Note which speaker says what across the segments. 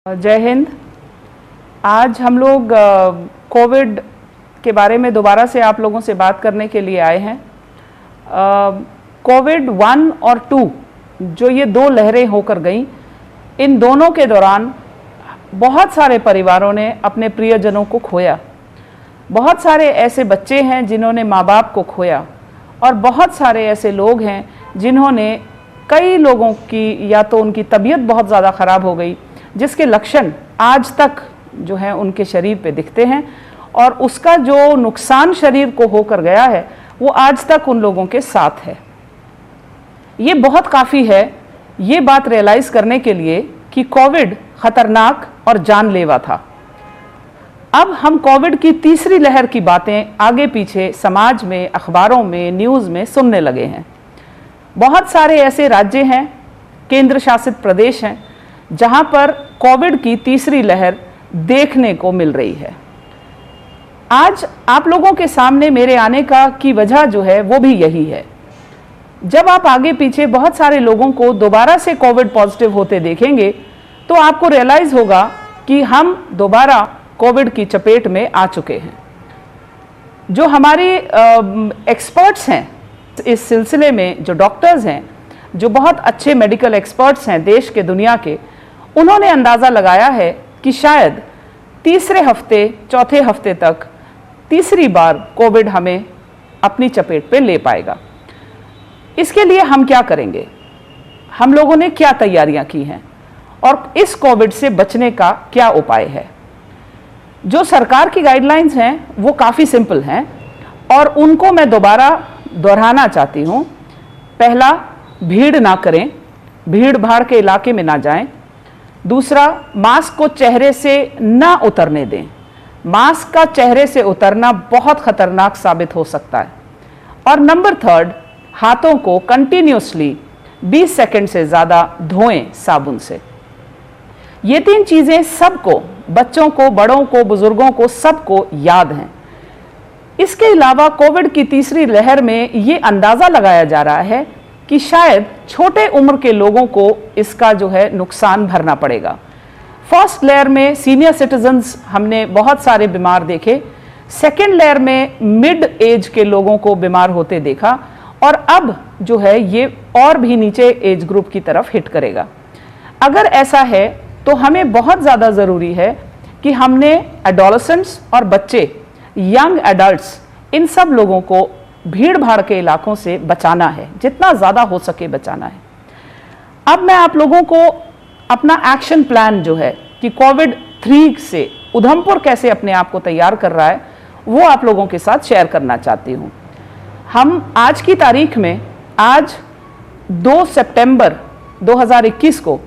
Speaker 1: जय हिंद। आज हम लोग कोविड के बारे में दोबारा से आप लोगों से बात करने के लिए आए हैं। कोविड 1 और 2 जो ये दो लहरें होकर गई, इन दोनों के दौरान बहुत सारे परिवारों ने अपने प्रियजनों को खोया। बहुत सारे ऐसे बच्चे हैं जिन्होंने माँ बाप को खोया और बहुत सारे ऐसे लोग हैं जिन्होंने, कई लोगों की या तो उनकी तबीयत बहुत ज़्यादा ख़राब हो गई जिसके लक्षण आज तक जो है उनके शरीर पे दिखते हैं और उसका जो नुकसान शरीर को होकर गया है वो आज तक उन लोगों के साथ है। ये बहुत काफ़ी है ये बात रियलाइज़ करने के लिए कि कोविड ख़तरनाक और जानलेवा था। अब हम कोविड की तीसरी लहर की बातें आगे पीछे समाज में, अखबारों में, न्यूज़ में सुनने लगे हैं। बहुत सारे ऐसे राज्य हैं, केंद्र शासित प्रदेश हैं जहां पर कोविड की तीसरी लहर देखने को मिल रही है। आज आप लोगों के सामने मेरे आने की वजह जो है वो भी यही है। जब आप आगे पीछे बहुत सारे लोगों को दोबारा से कोविड पॉजिटिव होते देखेंगे तो आपको रियलाइज होगा कि हम दोबारा कोविड की चपेट में आ चुके हैं। जो हमारे एक्सपर्ट्स हैं इस सिलसिले में, जो डॉक्टर्स हैं, जो बहुत अच्छे मेडिकल एक्सपर्ट्स हैं देश के, दुनिया के, उन्होंने अंदाज़ा लगाया है कि शायद तीसरे हफ्ते, चौथे हफ्ते तक तीसरी बार कोविड हमें अपनी चपेट पे ले पाएगा। इसके लिए हम क्या करेंगे, हम लोगों ने क्या तैयारियां की हैं और इस कोविड से बचने का क्या उपाय है। जो सरकार की गाइडलाइंस हैं वो काफ़ी सिंपल हैं और उनको मैं दोबारा दोहराना चाहती हूँ। पहला, भीड़ ना करें, भीड़ भाड़ के इलाके में ना जाएं। दूसरा, मास्क को चेहरे से ना उतरने दें। मास्क का चेहरे से उतरना बहुत खतरनाक साबित हो सकता है। और नंबर 3, हाथों को कंटिन्यूसली 20 सेकंड से ज़्यादा धोएं साबुन से। ये 3 चीज़ें सबको, बच्चों को, बड़ों को, बुजुर्गों को, सबको याद हैं। इसके अलावा कोविड की तीसरी लहर में ये अंदाज़ा लगाया जा रहा है कि शायद छोटे उम्र के लोगों को इसका जो है नुकसान भरना पड़ेगा। फर्स्ट लेयर में सीनियर सिटीजन्स हमने बहुत सारे बीमार देखे, सेकेंड लेयर में मिड एज के लोगों को बीमार होते देखा और अब जो है ये और भी नीचे एज ग्रुप की तरफ हिट करेगा। अगर ऐसा है तो हमें बहुत ज़्यादा ज़रूरी है कि हमने एडोलेसेंट्स और बच्चे, यंग एडल्ट्स, इन सब लोगों को भीड़ भाड़ के इलाकों से बचाना है, जितना ज़्यादा हो सके बचाना है। अब मैं आप लोगों को अपना एक्शन प्लान जो है कि कोविड 3 से उधमपुर कैसे अपने आप को तैयार कर रहा है वो आप लोगों के साथ शेयर करना चाहती हूँ। हम आज की तारीख में, आज 2 सितंबर 2021 को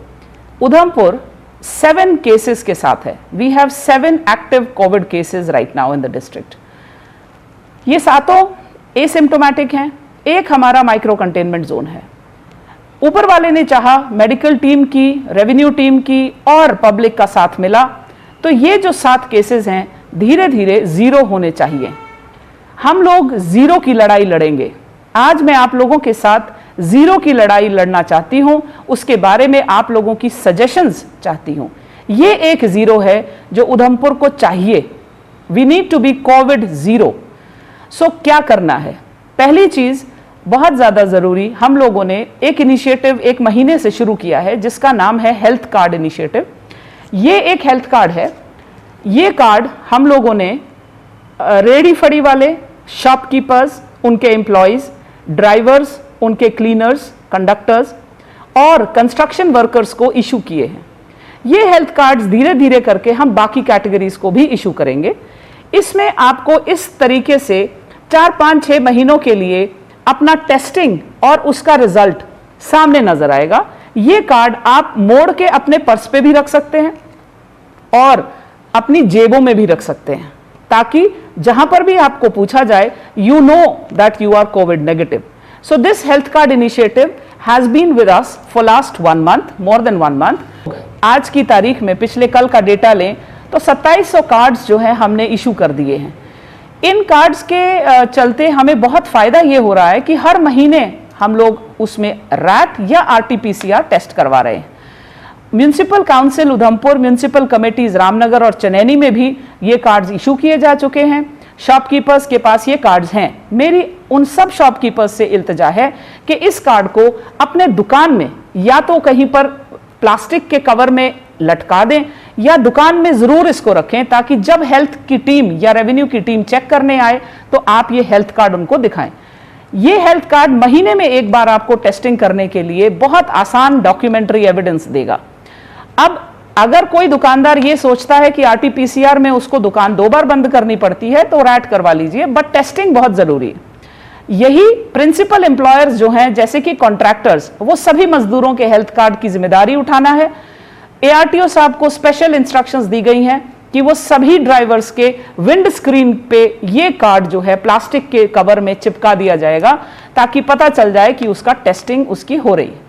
Speaker 1: उधमपुर 7 केसेस के साथ है। We have 7 active covid cases right now in the district. ये सातों एसिम्प्टोमेटिक हैं, एक हमारा माइक्रो कंटेनमेंट जोन है। ऊपर वाले ने चाहा, मेडिकल टीम की, रेवेन्यू टीम की और पब्लिक का साथ मिला तो ये जो 7 केसेस हैं धीरे धीरे 0 होने चाहिए। हम लोग 0 की लड़ाई लड़ेंगे। आज मैं आप लोगों के साथ 0 की लड़ाई लड़ना चाहती हूं, उसके बारे में आप लोगों की सजेशंस चाहती हूं। ये एक 0 है जो उधमपुर को चाहिए। We need to be covid 0। So क्या करना है? पहली चीज, बहुत ज़्यादा ज़रूरी, हम लोगों ने एक इनिशिएटिव 1 महीने से शुरू किया है जिसका नाम है हेल्थ कार्ड इनिशिएटिव। ये एक हेल्थ कार्ड है। ये कार्ड हम लोगों ने रेडी फड़ी वाले, शॉपकीपर्स, उनके एम्प्लॉयज़, ड्राइवर्स, उनके क्लीनर्स, कंडक्टर्स और कंस्ट्रक्शन वर्कर्स को इशू किए हैं। ये हेल्थ कार्ड्स धीरे धीरे करके हम बाकी कैटेगरीज को भी इशू करेंगे। इसमें आपको इस तरीके से 4, 5, 6 महीनों के लिए अपना टेस्टिंग और उसका रिजल्ट सामने नजर आएगा। ये कार्ड आप मोड़ के अपने पर्स पे भी रख सकते हैं और अपनी जेबों में भी रख सकते हैं ताकि जहां पर भी आपको पूछा जाए, you know that you are covid negative. So this health card initiative has been with us for last 1 month, more than 1 month. आज की तारीख में, पिछले कल का डेटा लें तो 2700 कार्ड्स जो है हमने इशू कर दिए हैं। इन कार्ड्स के चलते हमें बहुत फ़ायदा ये हो रहा है कि हर महीने हम लोग उसमें रैट या RT-PCR टेस्ट करवा रहे हैं। Municipal council Udhampur, municipal committees Ramnagar और चनैनी में भी ये कार्ड्स इशू किए जा चुके हैं। शॉपकीपर्स के पास ये कार्ड्स हैं। मेरी उन सब शॉपकीपर्स से इल्तजा है कि इस कार्ड को अपने दुकान में या तो कहीं पर प्लास्टिक के कवर में लटका दें या दुकान में जरूर इसको रखें, ताकि जब हेल्थ की टीम या रेवेन्यू की टीम चेक करने आए तो आप ये हेल्थ कार्ड उनको दिखाएं। ये हेल्थ कार्ड महीने में एक बार आपको टेस्टिंग करने के लिए बहुत आसान डॉक्यूमेंट्री एविडेंस देगा। अब अगर कोई दुकानदार ये सोचता है कि आरटीपीसीआर में उसको दुकान 2 बार बंद करनी पड़ती है तो रैट करवा लीजिए, बट टेस्टिंग बहुत जरूरी है। यही प्रिंसिपल एम्प्लॉयर्स जो हैं, जैसे कि कॉन्ट्रैक्टर्स, वो सभी मजदूरों के हेल्थ कार्ड की जिम्मेदारी उठाना है। एआरटीओ साहब को स्पेशल इंस्ट्रक्शंस दी गई हैं कि वो सभी ड्राइवर्स के विंड स्क्रीन पे ये कार्ड जो है प्लास्टिक के कवर में चिपका दिया जाएगा, ताकि पता चल जाए कि उसका टेस्टिंग उसकी हो रही है।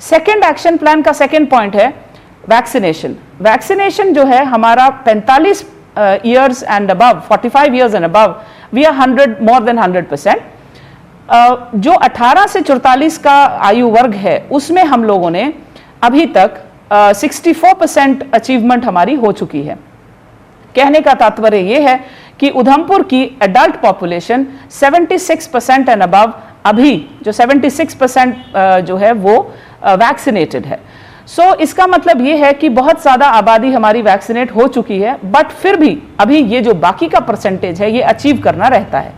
Speaker 1: सेकेंड एक्शन प्लान का सेकेंड पॉइंट है वैक्सीनेशन। वैक्सीनेशन जो है हमारा 45 years and above, 45 years and above, we are 100 more than 100%। जो 18 से 44 का आयु वर्ग है उसमें हम लोगों ने अभी तक 64% अचीवमेंट हमारी हो चुकी है। कहने का तात्पर्य यह है कि उधमपुर की एडल्ट पॉपुलेशन 76% एंड अबव, अभी जो 76% जो है वो वैक्सीनेटेड है। सो इसका मतलब ये है कि बहुत ज्यादा आबादी हमारी वैक्सीनेट हो चुकी है, बट फिर भी अभी ये जो बाकी का परसेंटेज है ये अचीव करना रहता है।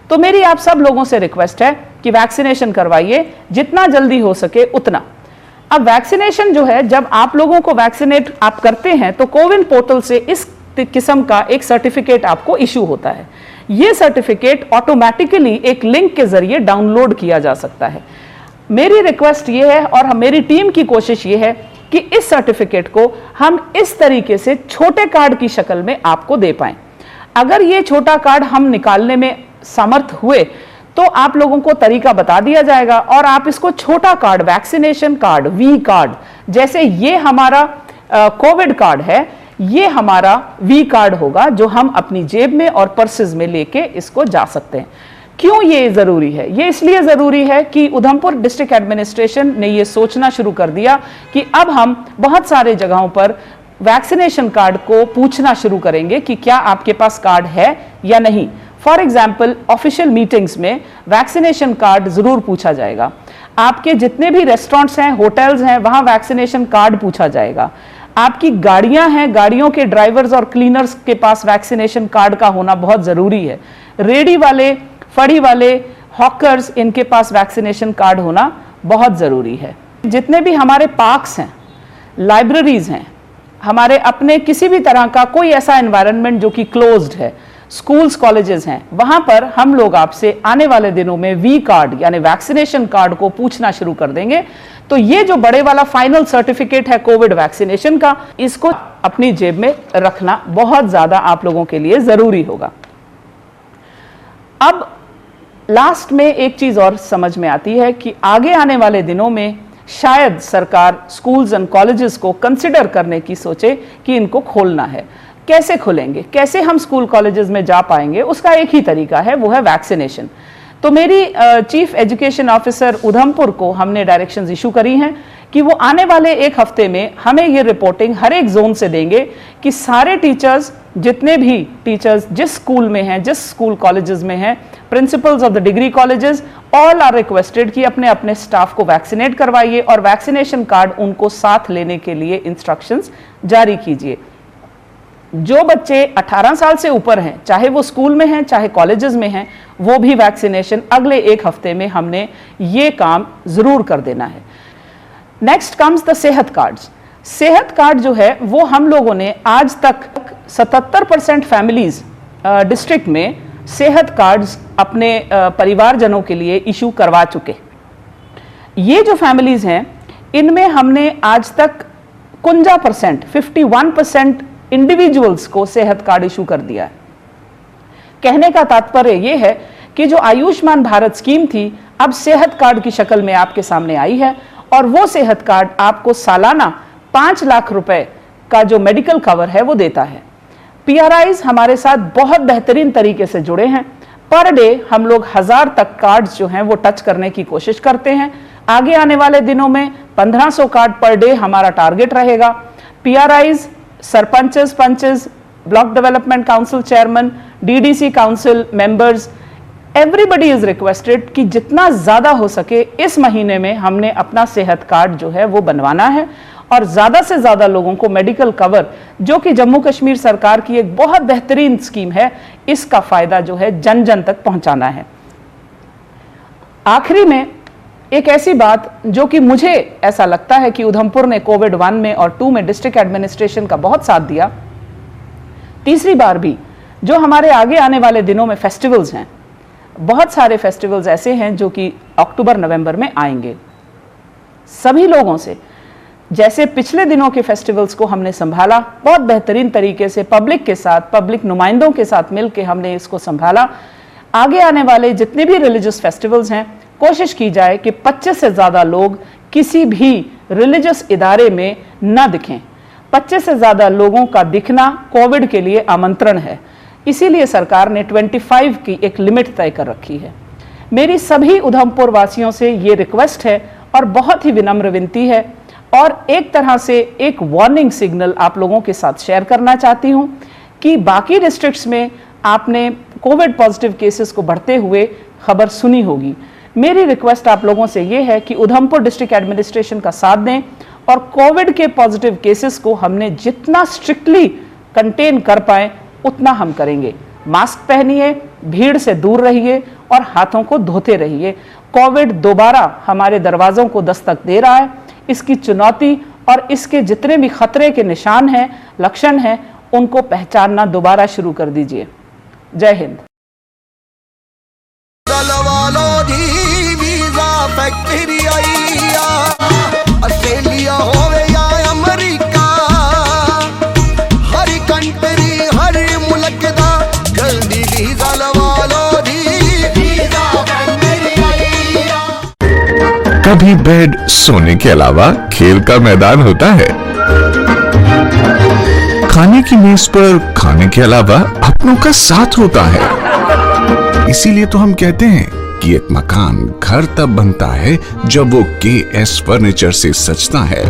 Speaker 1: तो मेरी आप सब लोगों से रिक्वेस्ट है कि वैक्सीनेशन करवाइए, जितना जल्दी हो सके उतना। अब वैक्सीनेशन जो है, जब आप लोगों को वैक्सीनेट आप करते हैं तो कोविन पोर्टल से इस किस्म का एक सर्टिफिकेट आपको इशू होता है। यह सर्टिफिकेट ऑटोमेटिकली एक लिंक के जरिए डाउनलोड किया जा सकता है। मेरी रिक्वेस्ट ये है और मेरी टीम की कोशिश ये है कि इस सर्टिफिकेट को हम इस तरीके से छोटे कार्ड की शक्ल में आपको दे पाएं। अगर ये छोटा कार्ड हम निकालने में समर्थ हुए तो आप लोगों को तरीका बता दिया जाएगा और आप इसको छोटा card, vaccination card, V card, जैसे ये हमारा कोविड कार्ड है, ये हमारा वी कार्ड होगा जो हम अपनी जेब में और पर्सेज में लेके इसको जा सकते हैं। क्यों ये जरूरी है? ये इसलिए जरूरी है कि उधमपुर डिस्ट्रिक्ट एडमिनिस्ट्रेशन ने ये सोचना शुरू कर दिया कि अब हम बहुत सारे जगहों पर वैक्सीनेशन कार्ड को पूछना शुरू करेंगे कि क्या आपके पास कार्ड है या नहीं। फॉर एग्जाम्पल, ऑफिशियल मीटिंग्स में वैक्सीनेशन कार्ड जरूर पूछा जाएगा। आपके जितने भी रेस्टोरेंट्स हैं, होटल्स हैं, वहां वैक्सीनेशन कार्ड पूछा जाएगा। आपकी गाड़ियां हैं, गाड़ियों के ड्राइवर्स और क्लीनर्स के पास वैक्सीनेशन कार्ड का होना बहुत जरूरी है। रेडी वाले, फड़ी वाले, हॉकर्स, इनके पास वैक्सीनेशन कार्ड होना बहुत जरूरी है। जितने भी हमारे पार्क्स हैं, लाइब्रेरीज हैं, हमारे अपने किसी भी तरह का कोई ऐसा एनवायरनमेंट जो कि क्लोज्ड है, स्कूल्स, कॉलेजेस हैं, वहां पर हम लोग आपसे आने वाले दिनों में वी कार्ड यानी वैक्सीनेशन कार्ड को पूछना शुरू कर देंगे। तो ये जो बड़े वाला फाइनल सर्टिफिकेट है कोविड वैक्सीनेशन का, इसको अपनी जेब में रखना बहुत ज्यादा आप लोगों के लिए जरूरी होगा। अब लास्ट में एक चीज और समझ में आती है कि आगे आने वाले दिनों में शायद सरकार स्कूल्स एंड कॉलेजेस को कंसिडर करने की सोचे कि इनको खोलना है। कैसे खोलेंगे, कैसे हम स्कूल कॉलेजेस में जा पाएंगे, उसका एक ही तरीका है, वो है वैक्सीनेशन। तो मेरी चीफ एजुकेशन ऑफिसर उधमपुर को हमने डायरेक्शंस इशू करी हैं कि वो आने वाले एक हफ्ते में हमें ये रिपोर्टिंग हर एक जोन से देंगे कि सारे टीचर्स, जितने भी टीचर्स जिस स्कूल में हैं, जिस स्कूल कॉलेजेस में हैं, principals of the degree colleges, all are requested कि अपने अपने स्टाफ को वैक्सीनेट करवाइए और वैक्सीनेशन कार्ड उनको साथ लेने के लिए इंस्ट्रक्शंस जारी कीजिए। जो बच्चे 18 साल से ऊपर हैं, चाहे वो स्कूल में हैं चाहे कॉलेजेस में हैं, वो भी वैक्सीनेशन अगले एक हफ्ते में हमने ये काम जरूर कर देना है। नेक्स्ट कम्स द सेहत कार्ड्स। सेहत कार्ड जो है वो हम लोगों ने आज तक 77% फैमिलीज डिस्ट्रिक्ट में सेहत कार्ड्स अपने परिवारजनों के लिए इशू करवा चुके। ये जो फैमिलीज हैं इनमें हमने आज तक 51% इंडिविजुअल्स को सेहत कार्ड इशू कर दिया है। कहने का तात्पर्य यह है कि जो आयुष्मान भारत स्कीम थी अब सेहत कार्ड की शक्ल में आपके सामने आई है और वो सेहत कार्ड आपको सालाना 5 लाख रुपए का जो मेडिकल कवर है वो देता है। पीआरआईज हमारे साथ बहुत बेहतरीन तरीके से जुड़े हैं। पर डे हम लोग 1000 तक कार्ड्स जो हैं वो टच करने की कोशिश करते हैं। आगे आने वाले दिनों में 1500 कार्ड पर डे हमारा टारगेट रहेगा। PRIs, sarpanches, panches, block development council chairman, DDC council members, everybody is requested कि जितना ज्यादा हो सके इस महीने में हमने अपना सेहत कार्ड जो है वो बनवाना है और ज्यादा से ज्यादा लोगों को मेडिकल कवर, जो कि जम्मू कश्मीर सरकार की एक बहुत बेहतरीन स्कीम है, इसका फायदा जो है जन जन तक पहुंचाना है। आखिरी में एक ऐसी बात जो कि मुझे ऐसा लगता है कि उधमपुर ने कोविड 1 में और 2 में डिस्ट्रिक्ट एडमिनिस्ट्रेशन का बहुत साथ दिया। तीसरी बार भी जो हमारे आगे आने वाले दिनों में फेस्टिवल्स हैं, बहुत सारे फेस्टिवल्स ऐसे हैं जो कि अक्टूबर नवंबर में आएंगे। सभी लोगों से, जैसे पिछले दिनों के फेस्टिवल्स को हमने संभाला बहुत बेहतरीन तरीके से, पब्लिक के साथ, पब्लिक नुमाइंदों के साथ मिलकर हमने इसको संभाला, आगे आने वाले जितने भी रिलीजियस फेस्टिवल्स हैं कोशिश की जाए कि 25 से ज्यादा लोग किसी भी रिलीजियस इदारे में न दिखें। 25 से ज्यादा लोगों का दिखना कोविड के लिए आमंत्रण है, इसीलिए सरकार ने 25 की एक लिमिट तय कर रखी है। मेरी सभी उधमपुर वासियों से ये रिक्वेस्ट है और बहुत ही विनम्र विनती है और एक तरह से एक वार्निंग सिग्नल आप लोगों के साथ शेयर करना चाहती हूं कि बाकी डिस्ट्रिक्ट्स में आपने कोविड पॉजिटिव केसेस को बढ़ते हुए खबर सुनी होगी। मेरी रिक्वेस्ट आप लोगों से ये है कि उधमपुर डिस्ट्रिक्ट एडमिनिस्ट्रेशन का साथ दें और कोविड के पॉजिटिव केसेस को हमने जितना स्ट्रिक्टली कंटेन कर पाए उतना हम करेंगे। मास्क पहनिए, भीड़ से दूर रहिए और हाथों को धोते रहिए। कोविड दोबारा हमारे दरवाजों को दस्तक दे रहा है। इसकी चुनौती और इसके जितने भी खतरे के निशान हैं, लक्षण हैं, उनको पहचानना दोबारा शुरू कर दीजिए। जय हिंद।
Speaker 2: ऑस्ट्रेलिया होवे या अमेरिका, हर कंट्री हर मुल्क दा जल्दी वीजा लवा लो जी।
Speaker 3: कभी बेड सोने के अलावा खेल का मैदान होता है, खाने की मेज पर खाने के अलावा अपनों का साथ होता है। इसीलिए तो हम कहते हैं कि एक मकान घर तब बनता है जब वो KS फर्नीचर से सजता है।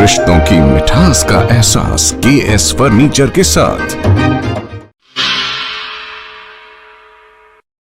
Speaker 3: रिश्तों की मिठास का एहसास KS फर्नीचर के साथ।